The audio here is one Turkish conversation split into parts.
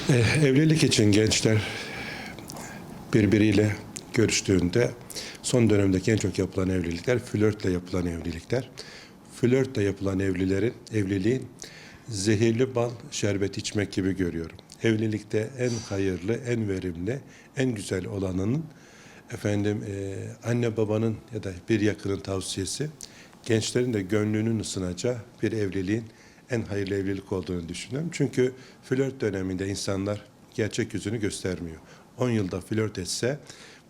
Evlilik için gençler birbiriyle görüştüğünde son dönemdeki en çok yapılan evlilikler flörtle yapılan evlilikler. Flörtle yapılan evliliğin zehirli bal şerbet içmek gibi görüyorum. Evlilikte en hayırlı, en verimli, en güzel olanının anne babanın ya da bir yakının tavsiyesi, gençlerin de gönlünün ısınacağı bir evliliğin en hayırlı evlilik olduğunu düşünüyorum. Çünkü flört döneminde insanlar gerçek yüzünü göstermiyor. 10 yılda flört etse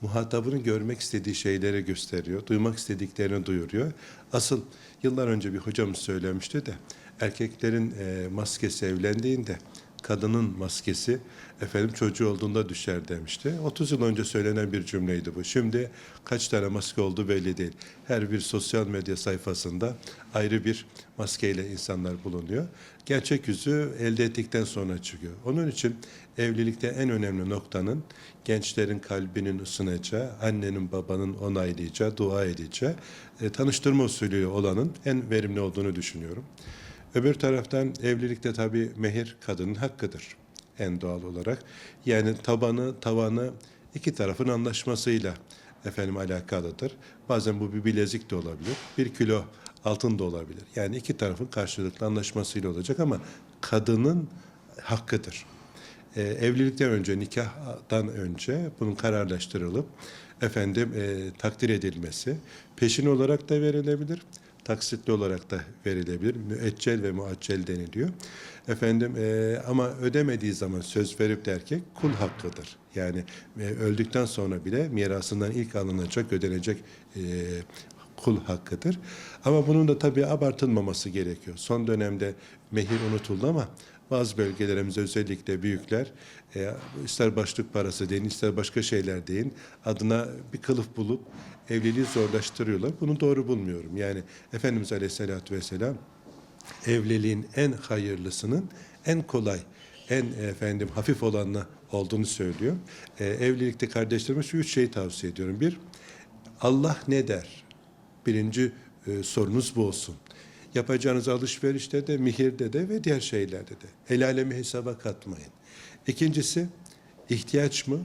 muhatabını görmek istediği şeyleri gösteriyor, duymak istediklerini duyuruyor. Asıl yıllar önce bir hocamız söylemişti de erkeklerin maskesi evlendiğinde kadının maskesi çocuğu olduğunda düşer demişti. 30 yıl önce söylenen bir cümleydi bu. Şimdi kaç tane maske olduğu belli değil. Her bir sosyal medya sayfasında ayrı bir maskeyle insanlar bulunuyor. Gerçek yüzü elde ettikten sonra çıkıyor. Onun için evlilikte en önemli noktanın gençlerin kalbinin ısınacağı, annenin babanın onaylayacağı, dua edeceği, tanıştırma usulü olanın en verimli olduğunu düşünüyorum. Öbür taraftan evlilikte tabii mehir kadının hakkıdır en doğal olarak. Yani tavanı iki tarafın anlaşmasıyla alakalıdır. Bazen bu bir bilezik de olabilir. 1 kilo altın da olabilir. Yani iki tarafın karşılıklı anlaşmasıyla olacak ama kadının hakkıdır. Evlilikten önce, nikahtan önce bunun kararlaştırılıp takdir edilmesi peşin olarak da verilebilir, taksitli olarak da verilebilir. Müeccel ve muaccel deniliyor. Ama ödemediği zaman söz verip de erkek kul hakkıdır. Yani öldükten sonra bile mirasından ilk alınacak, ödenecek kul hakkıdır. Ama bunun da tabii abartılmaması gerekiyor. Son dönemde mehir unutuldu ama bazı bölgelerimizde özellikle büyükler ister başlık parası deyin, ister başka şeyler deyin, adına bir kılıf bulup evliliği zorlaştırıyorlar. Bunu doğru bulmuyorum. Yani Efendimiz Aleyhisselatü Vesselam evliliğin en hayırlısının en kolay, hafif olanı olduğunu söylüyor. Evlilikte kardeşlerime şu 3 şeyi tavsiye ediyorum. Bir, Allah ne der? Birinci sorunuz bu olsun. Yapacağınız alışverişte de, mihirde de ve diğer şeylerde de. El alemi hesaba katmayın. İkincisi, ihtiyaç mı?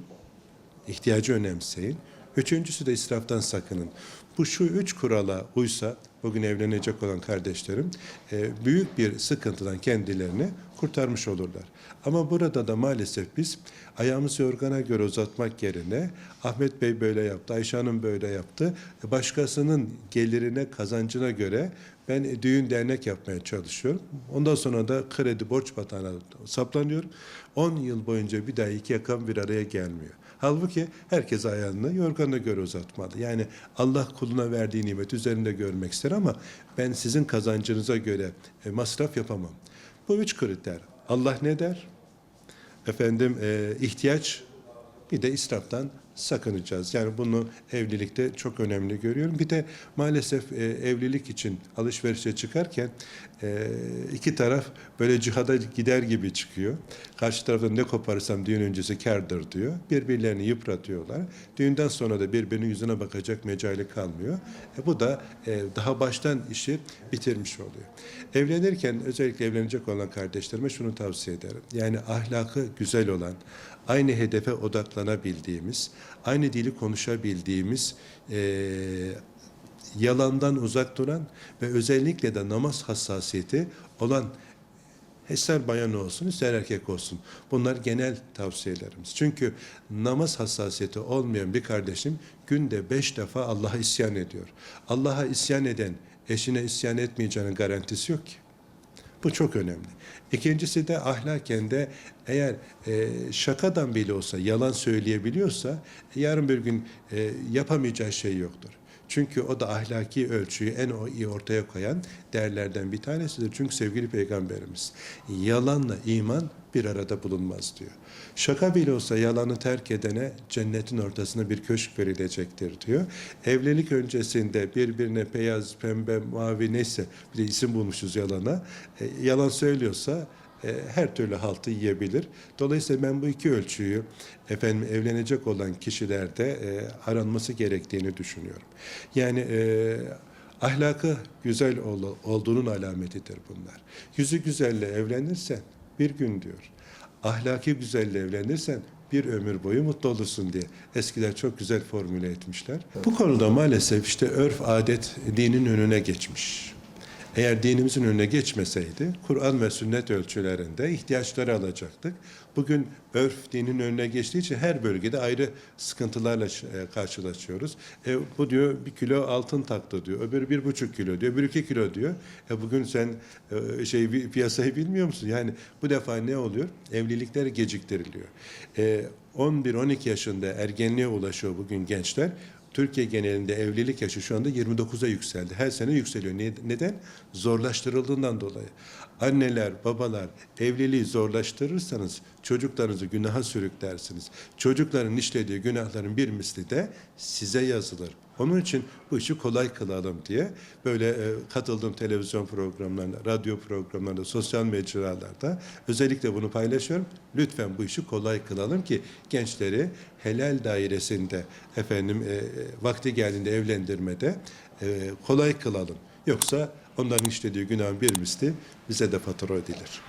İhtiyacı önemseyin. Üçüncüsü de israftan sakının. Şu 3 kurala uysa bugün evlenecek olan kardeşlerim büyük bir sıkıntıdan kendilerini kurtarmış olurlar. Ama burada da maalesef biz ayağımızı yorgana göre uzatmak yerine Ahmet Bey böyle yaptı, Ayşe Hanım böyle yaptı, başkasının gelirine, kazancına göre ben düğün dernek yapmaya çalışıyorum. Ondan sonra da kredi borç batağına saplanıyorum. 10 yıl boyunca bir daha iki yakam bir araya gelmiyor. Halbuki herkes ayağını yorganına göre uzatmalı. Yani Allah kuluna verdiği nimet üzerinde görmek ister ama ben sizin kazancınıza göre masraf yapamam. Bu 3 kriter. Allah ne der? İhtiyaç, bir de israftan sakınacağız. Yani bunu evlilikte çok önemli görüyorum. Bir de maalesef evlilik için alışverişe çıkarken iki taraf böyle cihada gider gibi çıkıyor. Karşı taraftan ne koparırsam düğün öncesi kârdır diyor. Birbirlerini yıpratıyorlar. Düğünden sonra da birbirinin yüzüne bakacak mecali kalmıyor. Bu da daha baştan işi bitirmiş oluyor. Evlenirken özellikle evlenecek olan kardeşlerime şunu tavsiye ederim. Yani ahlakı güzel olan, aynı hedefe odaklanabildiğimiz, aynı dili konuşabildiğimiz, yalandan uzak duran ve özellikle de namaz hassasiyeti olan, ister bayan olsun, ister erkek olsun. Bunlar genel tavsiyelerimiz. Çünkü namaz hassasiyeti olmayan bir kardeşim günde 5 defa Allah'a isyan ediyor. Allah'a isyan eden eşine isyan etmeyeceğinin garantisi yok ki. Bu çok önemli. İkincisi de ahlaken de eğer şakadan bile olsa yalan söyleyebiliyorsa yarın bir gün yapamayacağı şey yoktur. Çünkü o da ahlaki ölçüyü en iyi ortaya koyan değerlerden bir tanesidir. Çünkü sevgili Peygamberimiz yalanla iman bir arada bulunmaz diyor. Şaka bile olsa yalanı terk edene cennetin ortasına bir köşk verilecektir diyor. Evlilik öncesinde birbirine beyaz, pembe, mavi neyse bir de isim bulmuşuz yalana. Yalan söylüyorsa her türlü haltı yiyebilir. Dolayısıyla ben bu 2 ölçüyü evlenecek olan kişilerde aranması gerektiğini düşünüyorum. Yani ahlakı güzel olduğunun alametidir bunlar. Yüzü güzelle evlenirsen bir gün diyor, ahlaki güzelle evlenirsen bir ömür boyu mutlu olursun diye. Eskiler çok güzel formüle etmişler. Bu konuda maalesef işte örf, adet dinin önüne geçmiş. Eğer dinimizin önüne geçmeseydi Kur'an ve sünnet ölçülerinde ihtiyaçları alacaktık. Bugün örf dinin önüne geçtiği için her bölgede ayrı sıkıntılarla karşılaşıyoruz. Bu diyor 1 kilo altın taktı diyor. Öbürü 1,5 kilo diyor. Öbürü 2 kilo diyor. Bugün sen piyasayı bilmiyor musun? Yani bu defa ne oluyor? Evlilikler geciktiriliyor. 11-12 yaşında ergenliğe ulaşıyor bugün gençler. Türkiye genelinde evlilik yaşı şu anda 29'a yükseldi. Her sene yükseliyor. Neden? Zorlaştırıldığından dolayı. Anneler, babalar evliliği zorlaştırırsanız çocuklarınızı günaha sürüklersiniz. Çocukların işlediği günahların bir misli de size yazılır. Onun için bu işi kolay kılalım diye böyle katıldığım televizyon programlarında, radyo programlarında, sosyal mecralarda özellikle bunu paylaşıyorum. Lütfen bu işi kolay kılalım ki gençleri helal dairesinde vakti geldiğinde evlendirmede kolay kılalım. Yoksa onların işlediği günahın bir misli bize de fatura ödülür.